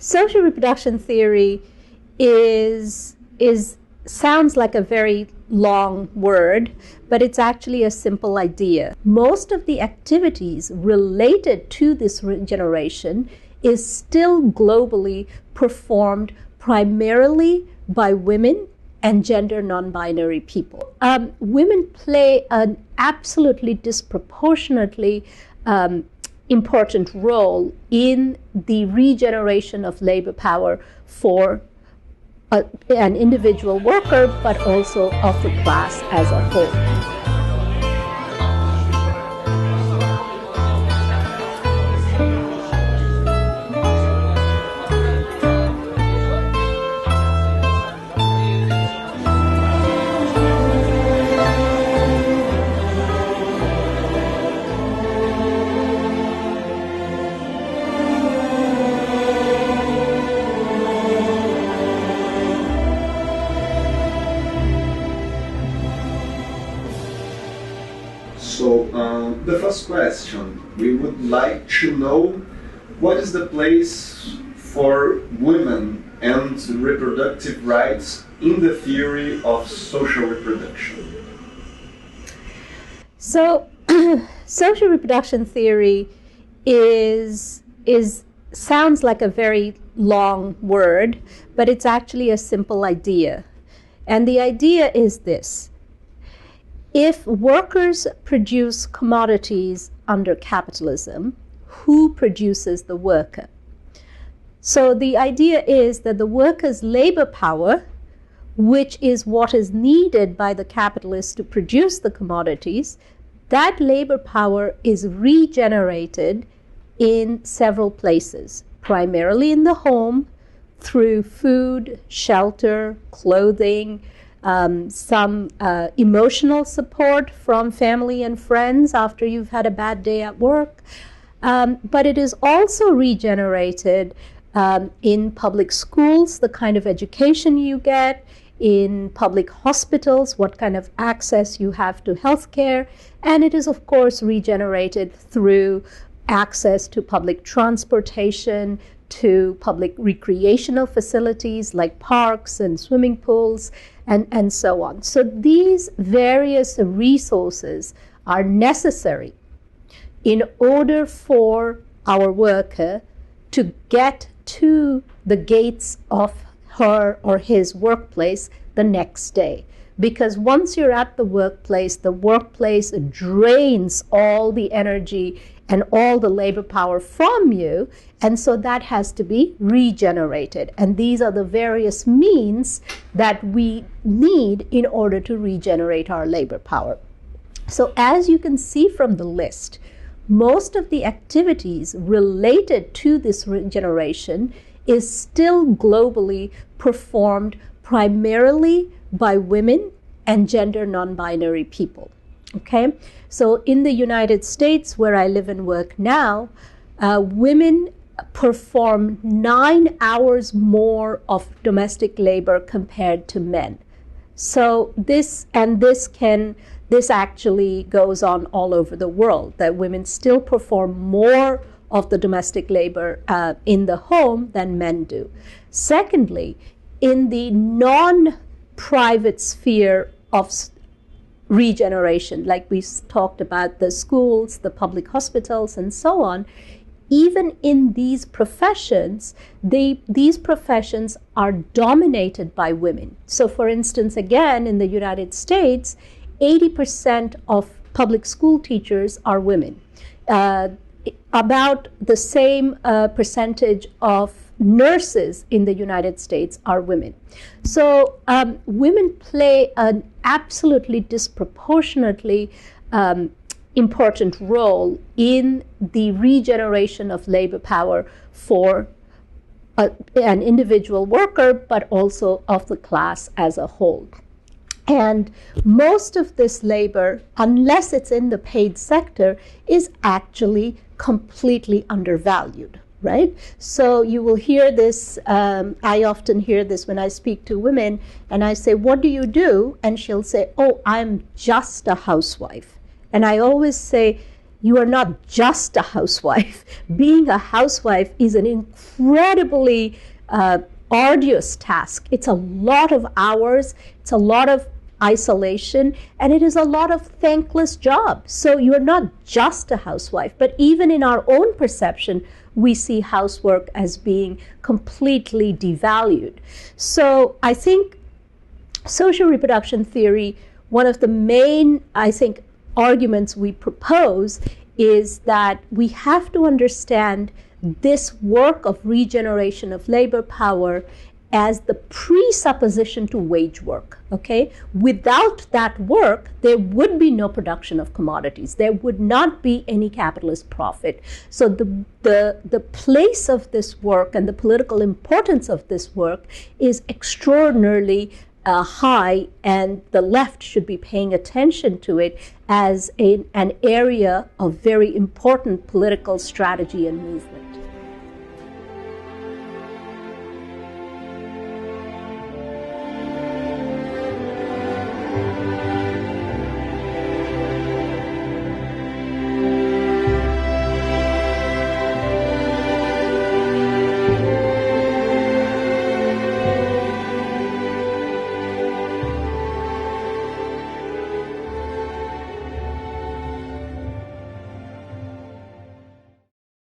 social reproduction theory sounds like a very long word, but it's actually a simple idea. Most of the activities related to this regeneration is still globally performed primarily by women and gender non-binary people. Women play an absolutely disproportionately important role in the regeneration of labor power for an individual worker, but also of the class as a whole. The first question, we would like to know what is the place for women and reproductive rights in the theory of social reproduction? So, social reproduction theory sounds like a very long word, but it's actually a simple idea. And the idea is this. If workers produce commodities under capitalism, who produces the worker? So the idea is that the worker's labor power, which is what is needed by the capitalists to produce the commodities, that labor power is regenerated in several places, primarily in the home, through food, shelter, clothing, some emotional support from family and friends after you've had a bad day at work. But it is also regenerated in public schools, the kind of education you get, in public hospitals, what kind of access you have to healthcare, and it is, of course, regenerated through access to public transportation, to public recreational facilities like parks and swimming pools, and so on. So these various resources are necessary in order for our worker to get to the gates of her or his workplace the next day. Because once you're at the workplace drains all the energy and all the labor power from you, and so that has to be regenerated. And these are the various means that we need in order to regenerate our labor power. So as you can see from the list, most of the activities related to this regeneration is still globally performed primarily by women and gender non-binary people. Okay, so in the United States, where I live and work now, women perform 9 hours more of domestic labor compared to men. So this actually goes on all over the world, that women still perform more of the domestic labor in the home than men do. Secondly, in the non-private sphere of regeneration, like we talked about the schools, the public hospitals, and so on, even in these professions, these professions are dominated by women. So for instance, again, in the United States, 80% of public school teachers are women. About the same percentage of nurses in the United States are women. So women play an absolutely disproportionately important role in the regeneration of labor power for an individual worker, but also of the class as a whole. And most of this labor, unless it's in the paid sector, is actually completely undervalued, right? So you will hear this, I often hear this when I speak to women, and I say, what do you do? And she'll say, oh, I'm just a housewife. And I always say, you are not just a housewife. Being a housewife is an incredibly arduous task. It's a lot of hours, it's a lot of isolation, and it is a lot of thankless job. So you're not just a housewife, but even in our own perception, we see housework as being completely devalued. So I think social reproduction theory, one of the main, I think, arguments we propose is that we have to understand this work of regeneration of labor power as the presupposition to wage work, okay? Without that work, there would be no production of commodities. There would not be any capitalist profit. So the place of this work and the political importance of this work is extraordinarily high, and the left should be paying attention to it as an area of very important political strategy and movement.